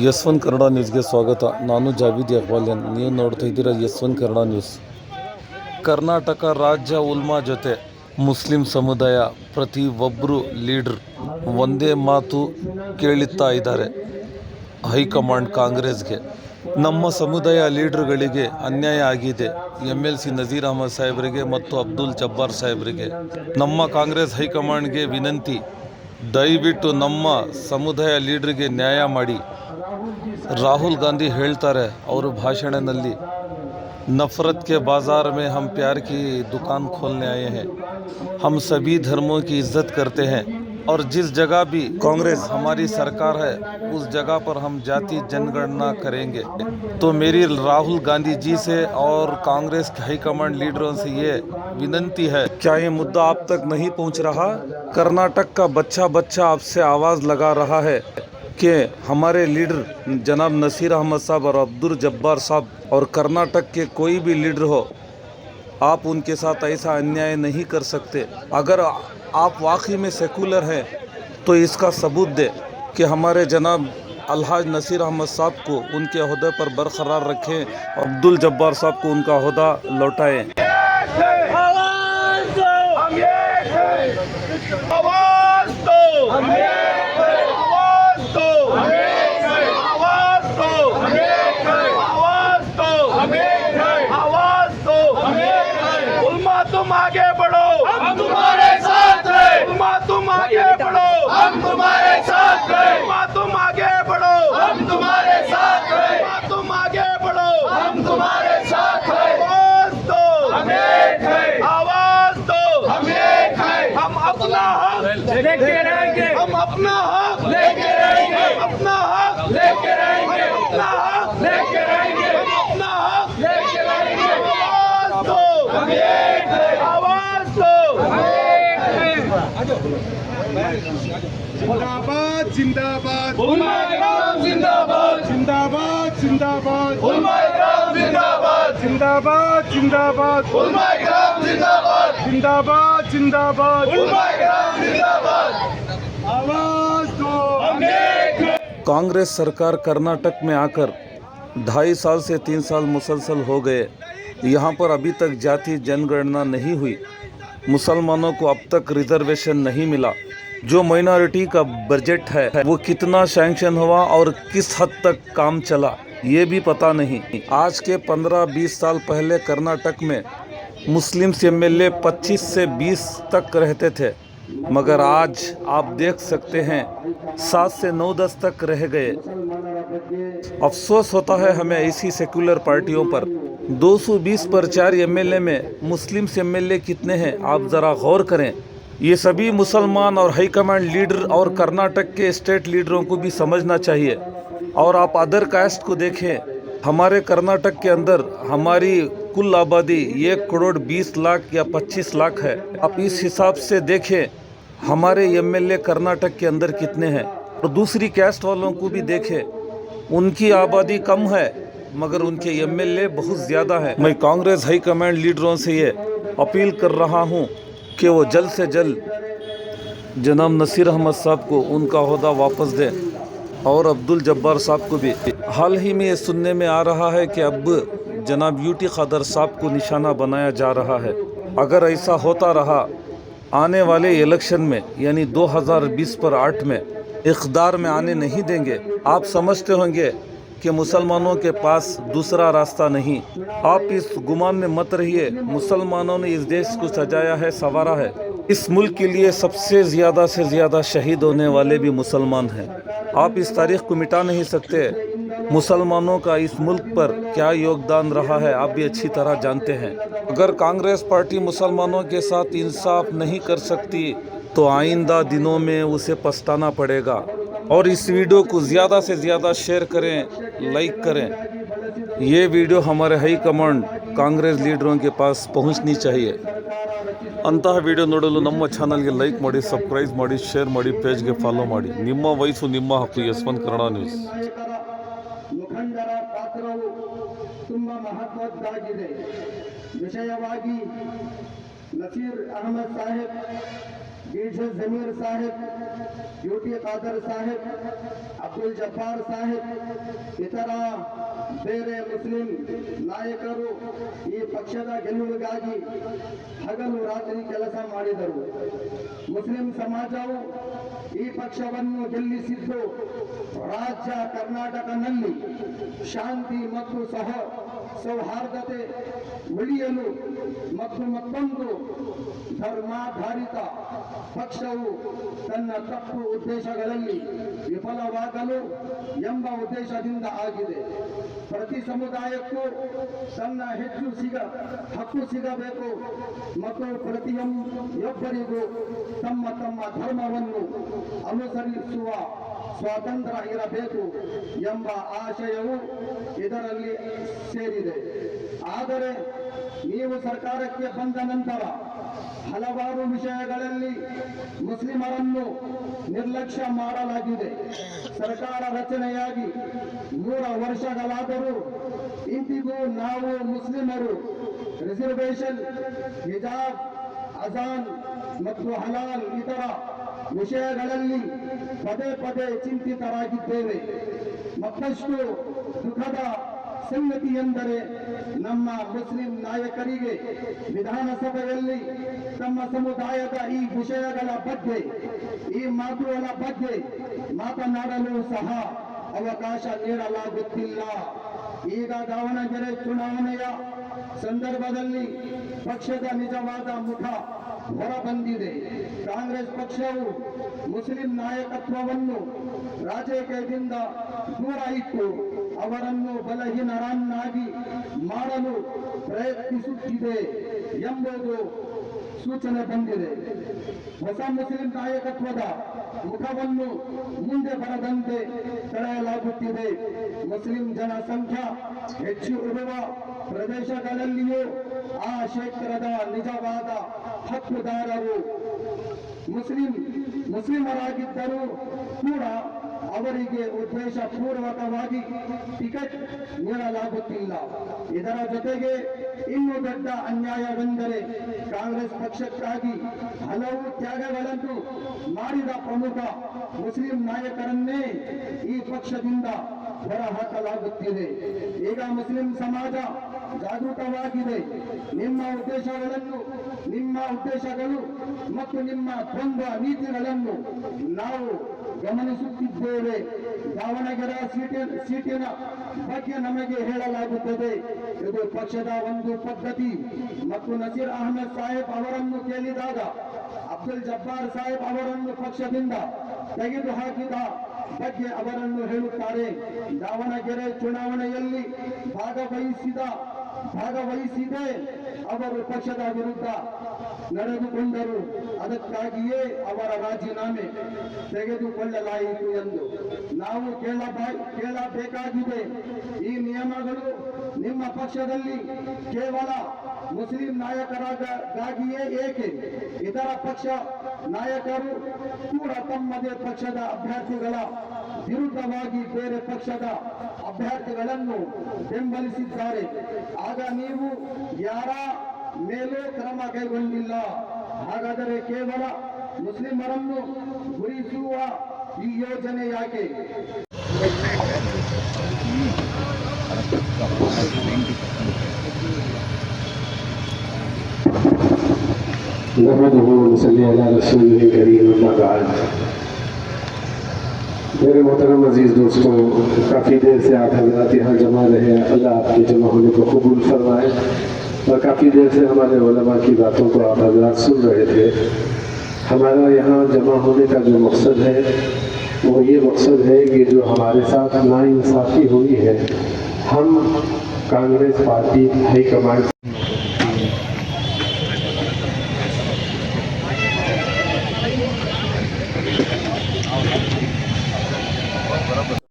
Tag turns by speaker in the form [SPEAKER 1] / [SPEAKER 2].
[SPEAKER 1] ಯಸ್1 ಕನ್ನಡ ನ್ಯೂಸ್ಗೆ ಸ್ವಾಗತ. ನಾನು ಜಾವೀದ್ ಇಕ್ಬಾಲಿಯನ್. ನೀವು ನೋಡ್ತಾ ಇದ್ದೀರಾ ಯಸ್1 ಕನ್ನಡ ನ್ಯೂಸ್. ಕರ್ನಾಟಕ ರಾಜ್ಯ ಉಲ್ಮಾ ಜೊತೆ ಮುಸ್ಲಿಂ ಸಮುದಾಯ ಪ್ರತಿ ಒಬ್ಬರು ಲೀಡರ್ ಒಂದೇ ಮಾತು ಕೇಳುತ್ತಾ ಇದ್ದಾರೆ ಹೈಕಮಾಂಡ್ ಕಾಂಗ್ರೆಸ್ಗೆ. ನಮ್ಮ ಸಮುದಾಯ ಲೀಡರ್ಗಳಿಗೆ ಅನ್ಯಾಯ ಆಗಿದೆ. MLC ನಜೀರ್ ಅಹಮದ್ ಸಾಹೇಬರಿಗೆ ಮತ್ತು ಅಬ್ದುಲ್ ಜಬ್ಬಾರ್ ಸಾಹೇಬರಿಗೆ ನಮ್ಮ ಕಾಂಗ್ರೆಸ್ ಹೈಕಮಾಂಡ್ಗೆ ವಿನಂತಿ, ದಯವಿಟ್ಟು ನಮ್ಮ ಸಮುದಾಯ ಲೀಡರ್ಗೆ ನ್ಯಾಯ ಮಾಡಿ. ರಾಹುಲ್ ಗಾಂಧಿ ಹೇಳ್ತಾರೆ ಅವರ ಭಾಷಣದಲ್ಲಿ, नफ़रत के बाज़ार में हम प्यार की दुकान खोलने आए हैं. हम सभी धर्मों की इज़्ज़त करते हैं और जिस जगह भी कांग्रेस हमारी सरकार है उस जगह पर हम जाति जनगणना करेंगे. तो मेरी राहुल गांधी जी से और कांग्रेस के हाईकमांड लीडरों से ये विनंती है, क्या ये मुद्दा आप तक नहीं पहुंच रहा? कर्नाटक का बच्चा बच्चा आपसे आवाज़ लगा रहा है कि हमारे लीडर जनाब नसीर अहमद साहब और अब्दुल जब्बार साहब और कर्नाटक के कोई भी लीडर हो, आप उनके साथ ऐसा अन्याय नहीं कर सकते. अगर आप वाकई में सेकुलर हैं तो इसका सबूत दें कि हमारे जनाब अलहाज नसीर अहमद साहब को उनके ओहदे पर बरकरार रखें, अब्दुल जब्बार साहब को उनका ओहदा लौटाएं.
[SPEAKER 2] तुम आगे बढ़ो, हम तुम्हारे साथ हैं. तुम आगे बढ़ो, हम तुम्हारे साथ हैं. तुम आगे बढ़ो, हम तुम्हारे साथ हैं. तुम आगे बढ़ो, हम तुम्हारे साथ हैं. आवाज दो, हम एक हैं. आवाज दो, हम एक हैं. हम अपना हक लेके रहेंगे. हम अपना हक लेके रहेंगे. अपना हक लेके रहेंगे. अपना हक लेके रहेंगे. हम अपना हक लेके रहेंगे. आवाज दो, हम एक हैं. आवाज दो, हम एक हैं.
[SPEAKER 3] जिंदाबाद जिंदाबाद
[SPEAKER 2] उलमा-ए-किराम जिंदाबाद.
[SPEAKER 3] जिंदाबाद जिंदाबाद
[SPEAKER 2] उलमा-ए-किराम जिंदाबाद.
[SPEAKER 3] जिंदाबाद जिंदाबाद
[SPEAKER 2] उलमा-ए-किराम जिंदाबाद.
[SPEAKER 3] जिंदाबाद जिंदाबाद
[SPEAKER 2] उलमा-ए-किराम जिंदाबाद.
[SPEAKER 3] आवाज दो.
[SPEAKER 2] हम एक हैं.
[SPEAKER 1] कांग्रेस सरकार कर्नाटक में आकर 2.5 साल से 3 साल मुसलसल हो गए. यहाँ पर अभी तक जाति जनगणना नहीं हुई. मुसलमानों को अब तक रिजर्वेशन नहीं मिला. जो माइनॉरिटी का बजट है वो कितना सैंक्शन हुआ और किस हद तक काम चला ये भी पता नहीं. आज के 15-20 साल पहले कर्नाटक में मुस्लिम MLA 25 से 20 तक रहते थे, मगर आज आप देख सकते हैं 7 से 9-10 तक रह गए. अफसोस होता है हमें ऐसी सेकुलर पार्टियों पर. 220 पर 4 MLA में मुस्लिम MLA कितने हैं आप ज़रा गौर करें. ये सभी मुसलमान और हाईकमांड लीडर और कर्नाटक के स्टेट लीडरों को भी समझना चाहिए. और आप अदर कास्ट को देखें, हमारे कर्नाटक के अंदर हमारी कुल आबादी 1 करोड़ 20 लाख या 25 लाख है. आप इस हिसाब से देखें हमारे MLA कर्नाटक के अंदर कितने हैं. और दूसरी कास्ट वालों को भी देखें, उनकी आबादी कम है मगर उनके MLA बहुत ज़्यादा है. मैं कांग्रेस हाईकमांड लीडरों से ये अपील कर रहा हूँ कि वो जल्द से जल्द जनाब नसीर अहमद साहब को उनका ओहदा वापस दें और अब्दुल जब्बार साहब को भी. हाल ही में ये सुनने में आ रहा है कि अब जनाब UT खादर साहब को निशाना बनाया जा रहा है. अगर ऐसा होता रहा आने वाले इलेक्शन में यानी 2020 पर 8 में इक़्तिदार में आने नहीं देंगे. आप समझते होंगे कि मुसलमानों के पास दूसरा रास्ता नहीं. आप इस गुमान में मत रहिए. मुसलमानों ने इस देश को सजाया है, संवारा है. इस मुल्क के लिए सबसे ज़्यादा शहीद होने वाले भी मुसलमान हैं. आप इस तारीख़ को मिटा नहीं सकते. मुसलमानों का इस मुल्क पर क्या योगदान रहा है आप भी अच्छी तरह जानते हैं. अगर कांग्रेस पार्टी मुसलमानों के साथ इंसाफ नहीं कर सकती तो आइंदा दिनों में उसे पछताना पड़ेगा. और इस वीडियो को ज़्यादा से ज़्यादा शेयर करें, लाइक करें. ये वीडियो हमारे हाईकमांड कांग्रेस लीडरों के पास पहुंचनी चाहिए. ಅಂತಹ ವಿಡಿಯೋ ನೋಡಲು ನಮ್ಮ ಚಾನಲ್ಗೆ ಲೈಕ್ ಮಾಡಿ, ಸಬ್ಸ್ಕ್ರೈಬ್ ಮಾಡಿ, ಶೇರ್ ಮಾಡಿ, ಪೇಜ್ಗೆ ಫಾಲೋ ಮಾಡಿ. ನಿಮ್ಮ ವಯಸ್ಸು ನಿಮ್ಮ ಹಕ್ಕು. ಯಸ್1 ಕನ್ನಡ ನ್ಯೂಸ್.
[SPEAKER 4] ಮುಖಂಡರ ಪಾತ್ರವು ತುಂಬ ಮಹತ್ವದ್ದಾಗಿದೆ. ವಿಷಯವಾಗಿ ನಸೀರ್ ಅಹಮದ್ ಸಾಹೇಬ್ डीजे जमीर साहेब, यूटी ಖಾದರ್ ಸಾಹೇಬ್, ಅಬ್ದುಲ್ ಜಬ್ಬಾರ್ ಸಾಹೇಬ್, ಇತರ ಬೇರೆ ಮುಸ್ಲಿಂ ನಾಯಕರು ಈ ಪಕ್ಷದ ಗೆಲುವಿಗಾಗಿ ಹಗಲು ರಾತ್ರಿ ಕೆಲಸ ಮಾಡಿದರು. ಮುಸ್ಲಿಂ ಸಮಾಜವು ಈ ಪಕ್ಷವನ್ನು ಗೆಲ್ಲಿಸಿದ್ದು ರಾಜ್ಯ ಕರ್ನಾಟಕದಲ್ಲಿ ಶಾಂತಿ ಮತ್ತು ಸೌಹಾರ್ದತೆ ಉಳಿಯಲು ಮತ್ತು ಮತ್ತೊಂದು ಧರ್ಮಾಧಾರಿತ ಪಕ್ಷವು ತನ್ನ ತಪ್ಪು ಉದ್ದೇಶಗಳಲ್ಲಿ ವಿಫಲವಾಗಲು ಎಂಬ ಉದ್ದೇಶದಿಂದ ಆಗಿದೆ. ಪ್ರತಿ ಸಮುದಾಯಕ್ಕೂ ತನ್ನ ಹಕ್ಕು ಸಿಗಬೇಕು ಮತ್ತು ಪ್ರತಿಯೊಬ್ಬರಿಗೂ ತಮ್ಮ ತಮ್ಮ ಧರ್ಮವನ್ನು ಅನುಸರಿಸುವ ಸ್ವಾತಂತ್ರ್ಯ ಇರಬೇಕು ಎಂಬ ಆಶಯವು ಇದರಲ್ಲಿ ಸೇರಿದೆ. ಆದರೆ ನೀವು ಸರ್ಕಾರಕ್ಕೆ ಬಂದ ನಂತರ ಹಲವಾರು ವಿಷಯಗಳಲ್ಲಿ ಮುಸ್ಲಿಮರನ್ನು ನಿರ್ಲಕ್ಷ್ಯ ಮಾಡಲಾಗಿದೆ. ಸರ್ಕಾರ ರಚನೆಯಾಗಿ 3 ವರ್ಷಗಳಾದರೂ ಇಂದಿಗೂ ನಾವು ಮುಸ್ಲಿಮರು ರಿಸರ್ವೇಶನ್, ಹಿಜಾಬ್, ಅಜಾನ್ ಮತ್ತು ಹಲಾಲ್ ಇತರ ವಿಷಯಗಳಲ್ಲಿ ಪದೇ ಪದೇ ಚಿಂತಿತರಾಗಿದ್ದೇವೆ. ಮತ್ತಷ್ಟು ದುಃಖದ ಸಂಗತಿ ಎಂದರೆ ನಮ್ಮ ಮುಸ್ಲಿಂ ನಾಯಕರಿಗೆ ವಿಧಾನಸಭೆಯಲ್ಲಿ ತಮ್ಮ ಸಮುದಾಯದ ಈ ವಿಷಯಗಳ ಬಗ್ಗೆ, ಈ ಮಾತುಗಳ ಬಗ್ಗೆ ಮಾತನಾಡಲು ಸಹ ಅವಕಾಶ ನೀಡಲಾಗುತ್ತಿಲ್ಲ. ಈಗ ದಾವಣಗೆರೆ ಚುನಾವಣೆಯ ಸಂದರ್ಭದಲ್ಲಿ ಪಕ್ಷದ ನಿಜವಾದ ಮುಖ ಹೊರಬಂದಿದೆ. ಕಾಂಗ್ರೆಸ್ ಪಕ್ಷವು ಮುಸ್ಲಿಂ ನಾಯಕತ್ವವನ್ನು ರಾಜಕೀಯದಿಂದ ದೂರ ಇಟ್ಟು ಅವರನ್ನು ಬಲಹೀನರನ್ನಾಗಿ ಮಾಡಲು ಪ್ರಯತ್ನಿಸುತ್ತಿದೆ ಎಂಬುದು ಸೂಚನೆ ಬಂದಿದೆ. ಹೊಸ ಮುಸ್ಲಿಂ ನಾಯಕತ್ವದ ಮುಖವನ್ನು ಮುಂದೆ ಬರದಂತೆ ತಡೆಯಲಾಗುತ್ತಿದೆ. ಮುಸ್ಲಿಂ ಜನಸಂಖ್ಯೆ ಹೆಚ್ಚು ಇರುವ ಪ್ರದೇಶಗಳಲ್ಲಿಯೂ ಆ ಕ್ಷೇತ್ರದ ನಿಜವಾದ ಹಕ್ಕುದಾರರು ಮುಸ್ಲಿಮರಾಗಿದ್ದರೂ ಕೂಡ ಅವರಿಗೆ ಉದ್ದೇಶಪೂರ್ವಕವಾಗಿ ಟಿಕೆಟ್ ನೀಡಲಾಗುತ್ತಿಲ್ಲ. ಇದರ ಜೊತೆಗೆ ಇನ್ನೂ ದೊಡ್ಡ ಅನ್ಯಾಯವೆಂದರೆ ಕಾಂಗ್ರೆಸ್ ಪಕ್ಷಕ್ಕಾಗಿ ಹಲವು ತ್ಯಾಗಗಳನ್ನು ಮಾಡಿದ ಪ್ರಮುಖ ಮುಸ್ಲಿಂ ನಾಯಕರನ್ನೇ ಈ ಪಕ್ಷದಿಂದ ಹೊರಹಾಕಲಾಗುತ್ತಿದೆ. ಈಗ ಮುಸ್ಲಿಂ ಸಮಾಜ ಜಾಗೃತವಾಗಿದೆ. ನಿಮ್ಮ ಉದ್ದೇಶಗಳು ಮತ್ತು ನಿಮ್ಮ ದ್ವಂದ್ವ ನೀತಿಗಳನ್ನು ನಾವು ಗಮನಿಸುತ್ತಿದ್ದೇವೆ. ದಾವಣಗೆರೆ ಸೀಟಿನ ಬಗ್ಗೆ ನಮಗೆ ಹೇಳಲಾಗುತ್ತದೆ, ಇದು ಪಕ್ಷದ ಒಂದು ಪದ್ಧತಿ ಮತ್ತು ನಸೀರ್ ಅಹಮದ್ ಸಾಹೇಬ್ ಅವರನ್ನು ಕೇಳಿದಾಗ ಅಬ್ದುಲ್ ಜಬ್ಬಾರ್ ಸಾಹೇಬ್ ಅವರನ್ನು ಪಕ್ಷದಿಂದ ತೆಗೆದುಹಾಕಿದ ಬಗ್ಗೆ ಅವರನ್ನು ಹೇಳುತ್ತಾರೆ. ದಾವಣಗೆರೆ ಚುನಾವಣೆಯಲ್ಲಿ ಭಾಗವಹಿಸಿದೆ ಅವರು ಪಕ್ಷದ ವಿರುದ್ಧ ನಡೆದುಕೊಂಡರು. ಅದಕ್ಕಾಗಿಯೇ ಅವರ ರಾಜೀನಾಮೆ ತೆಗೆದುಕೊಳ್ಳಲಾಯಿತು ಎಂದು ನಾವು ಕೇಳಬೇಕಾಗಿದೆ. ಈ ನಿಯಮಗಳು ನಿಮ್ಮ ಪಕ್ಷದಲ್ಲಿ ಕೇವಲ ಮುಸ್ಲಿಂ ನಾಯಕರಿಗಾಗಿಯೇ ಏಕೆ? ಇತರ ಪಕ್ಷ ನಾಯಕರು ಕೂಡ ತಮ್ಮದೇ ಪಕ್ಷದ ಅಭ್ಯರ್ಥಿಗಳ ವಿರುದ್ಧವಾಗಿ ಬೇರೆ ಪಕ್ಷದ ಅಭ್ಯರ್ಥಿಗಳನ್ನು ಬೆಂಬಲಿಸಿದ್ದಾರೆ. ಆಗ ನೀವು ಯಾರ ಮೇಲೂ ಕ್ರಮ ಕೈಗೊಂಡಿಲ್ಲ. ಹಾಗಾದರೆ ಕೇವಲ ಮುಸ್ಲಿಮರನ್ನು ಗುರಿಸುವ ಈ ಯೋಜನೆ ಯಾಕೆ?
[SPEAKER 5] मेरे मोहतरम अजीज दोस्तों, काफ़ी देर से आप हजरात यहाँ जमा रहे हैं। अल्लाह आपके जमा होने को कबूल फरमाए। और काफ़ी देर से हमारे उलमा की बातों को आप हजरात सुन रहे थे। हमारा यहाँ जमा होने का जो मकसद है वो ये मकसद है कि जो हमारे साथ नाइंसाफ़ी हुई है, हम कांग्रेस पार्टी हाईकमांड